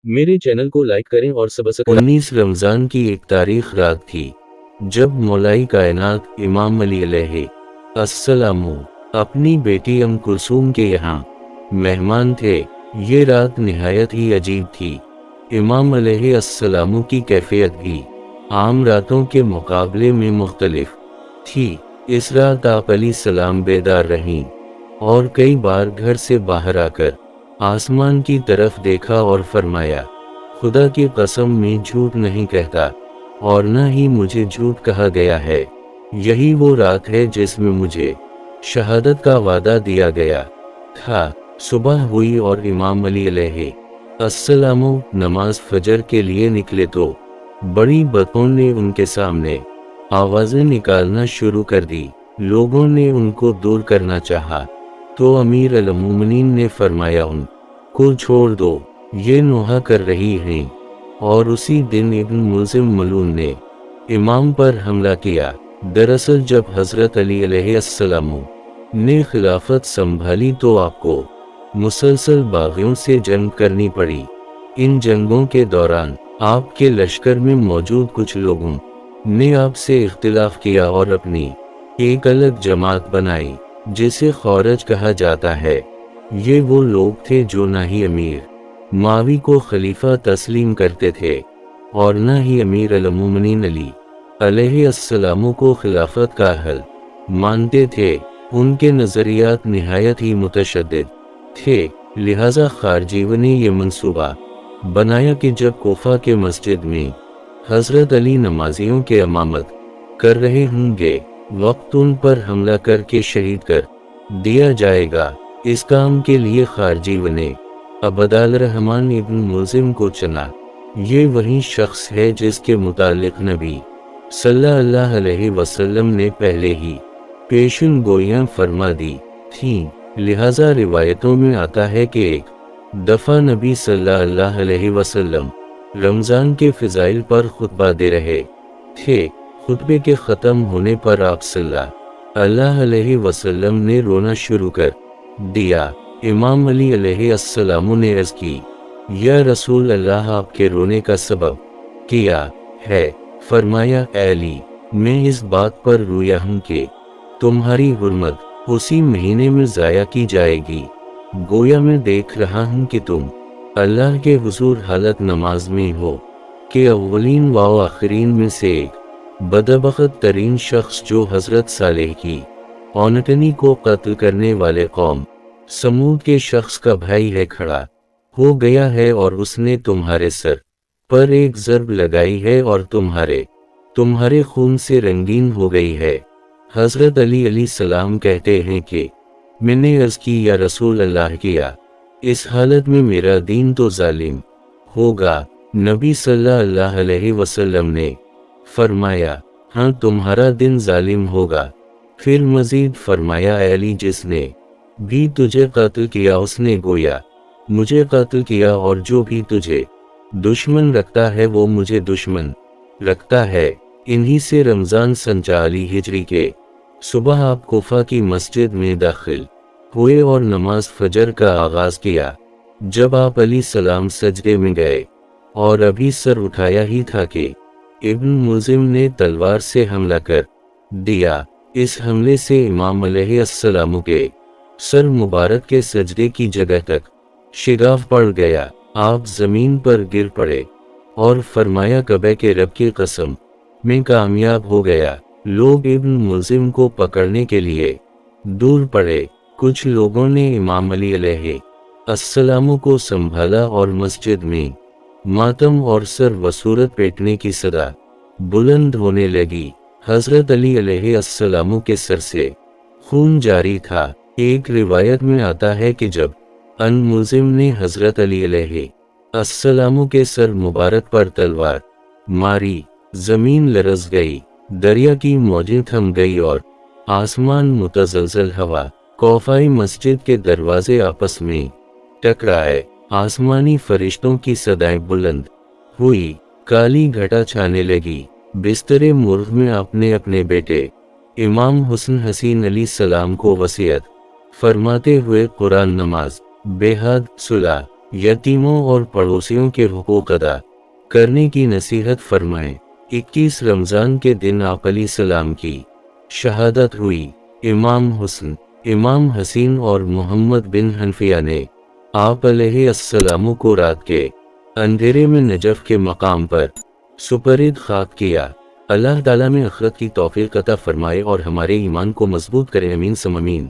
मेरे चैनल को लाइक करें और सब्सक्राइब। 19 रमज़ान की एक तारीख रात थी जब मौलाई कायनात इमाम अली अलैहिस्सलाम अपनी बेटी अम कुलसूम के यहाँ मेहमान थे। ये रात निहायत ही अजीब थी। इमाम अलैहिस्सलाम की कैफियत भी आम रातों के मुकाबले में मुख्तलिफ थी। इस रात आप अलैहिस्सलाम बेदार रहीं और कई बार घर से बाहर आकर आसमान की तरफ देखा और फरमाया, खुदा की कसम मैं झूठ नहीं कहता और न ही मुझे झूठ कहा गया है। यही वो रात है जिसमें मुझे शहादत का वादा दिया गया था। सुबह हुई और इमाम अली अलैहिस्सलाम नमाज फजर के लिए निकले तो बड़ी बतों ने उनके सामने आवाज़ें निकालना शुरू कर दी। लोगों ने उनको दूर करना चाहा तो अमीर अल-मोमिनीन ने फरमाया, उनको छोड़ दो, ये नोहा कर रही हैं। और उसी दिन इब्न मुल्जिम मलून ने इमाम पर हमला किया। दरअसल जब हज़रत अली अलैहिस्सलाम ने खिलाफत संभाली तो आपको मुसलसल बागियों से जंग करनी पड़ी। इन जंगों के दौरान आपके लश्कर में मौजूद कुछ लोगों ने आपसे इख्तिलाफ किया और अपनी एक अलग जमात बनाई जिसे खौरज कहा जाता है। ये वो लोग थे जो न ही अमीर मावी को खलीफा तस्लीम करते थे और न ही अमीर अल-मोमिनीन अली अलैहिस्सलाम को खिलाफत का हल मानते थे। उनके नज़रियात निहायत ही मुतशद्दिद थे। लिहाजा खारजीव ने यह मंसूबा बनाया कि जब कोफा के मस्जिद में हज़रत अली नमाजियों के इमामत कर रहे होंगे वक्त उन पर हमला करके शहीद कर दिया जाएगा। इस काम के लिए खारजीव ने अबदाल-रहमान इब्न मुल्जिम को चुना। ये वही शख्स है जिसके मुतालिक नबी सल्लल्लाहु अलैहि वसल्लम ने पहले ही पेशन गोइयां फरमा दी थीं। लिहाजा रिवायतों में आता है कि एक दफ़ा नबी सल्लल्लाहु अलैहि वसल्लम रमज़ान के फ़िज़ाइल पर खुतबा दे रहे थे। खुतबे के ख़त्म होने पर आप सल्लल्लाहु अलैहि वसल्लम ने रोना शुरू कर दिया। इमाम अली अलैहिस्सलाम ने अर्ज़ की, या रसूल अल्लाह, आपके रोने का सबब क्या है? फरमाया, अली, मैं इस बात पर रोया हूँ कि तुम्हारी हुर्मत उसी महीने में ज़ाया की जाएगी। गोया मैं देख रहा हूँ कि तुम अल्लाह के हुज़ूर हालत नमाज में हो कि अव्वलीन व आखिरीन में से एक बदबख्त तरीन शख्स जो हज़रत सालेह की औनटनी को कत्ल करने वाले कौम समूद के शख्स का भाई है, खड़ा हो गया है और उसने तुम्हारे सर पर एक ज़र्ब लगाई है और तुम्हारे खून से रंगीन हो गई है। हज़रत अली अलैहिस्सलाम कहते हैं कि मैंने अर्ज़ की, या रसूल अल्लाह, किया इस हालत में मेरा दीन तो जालिम होगा। नबी सल्लल्लाहु अलैहि वसल्लम ने फरमाया, हाँ, तुम्हारा दिन जालिम होगा। फिर मजीद फरमाया, अली, जिसने भी तुझे कत्ल किया उसने गोया मुझे कत्ल किया और जो भी तुझे दुश्मन रखता है वो मुझे दुश्मन रखता है। इन्हीं से रमज़ान सन 40 हिजरी के सुबह आप कोफा की मस्जिद में दाखिल हुए और नमाज फजर का आगाज़ किया। जब आप अलैहिस्सलाम सजदे में गए और अभी सर उठाया ही था कि इब्न मुल्जिम ने तलवार से हमला कर दिया। इस हमले से इमाम अलैहिस्सलाम के सर मुबारक के सजदे की जगह तक शिगाफ पड़ गया। आप ज़मीन पर गिर पड़े और फरमाया, कबे के रब की कसम, मैं कामयाब हो गया। लोग इब्न मुल्जिम को पकड़ने के लिए दूर पड़े। कुछ लोगों ने इमाम अली अलैहिस्सलाम को संभाला और मस्जिद में मातम और सर वसूरत पेटने की सदा बुलंद होने लगी। हज़रत अली अलैहिस्सलाम के सर से खून जारी था। एक रिवायत में आता है कि जब अन मुल्जिम ने हज़रत अली अलैहिस्सलाम के सर मुबारक पर तलवार मारी, ज़मीन लरज़ गई, दरिया की मौजें थम गई और आसमान मुतज़लज़ल हवा। कोफाई मस्जिद के दरवाजे आपस में टकराए। आसमानी फरिश्तों की सदाएं बुलंद हुई। काली घटा छाने लगी। बिस्तरे मुर्ग में आपने अपने बेटे इमाम हुसन हसीन अलैहिस्सलाम को वसीयत फरमाते हुए कुरान, नमाज, बेहद, सुलह یتیموں اور پڑوسیوں کے حقوق ادا کرنے کی نصیحت فرمائیں۔ 21 رمضان کے دن آپ علیہ السلام کی شہادت ہوئی۔ امام حسن، امام حسین اور محمد بن حنفیہ نے آپ علیہ السلام کو رات کے اندھیرے میں نجف کے مقام پر سپرد خاک کیا۔ اللہ تعالیٰ میں آخرت کی توفیق عطا فرمائے اور ہمارے ایمان کو مضبوط کرے، آمین ثم آمین۔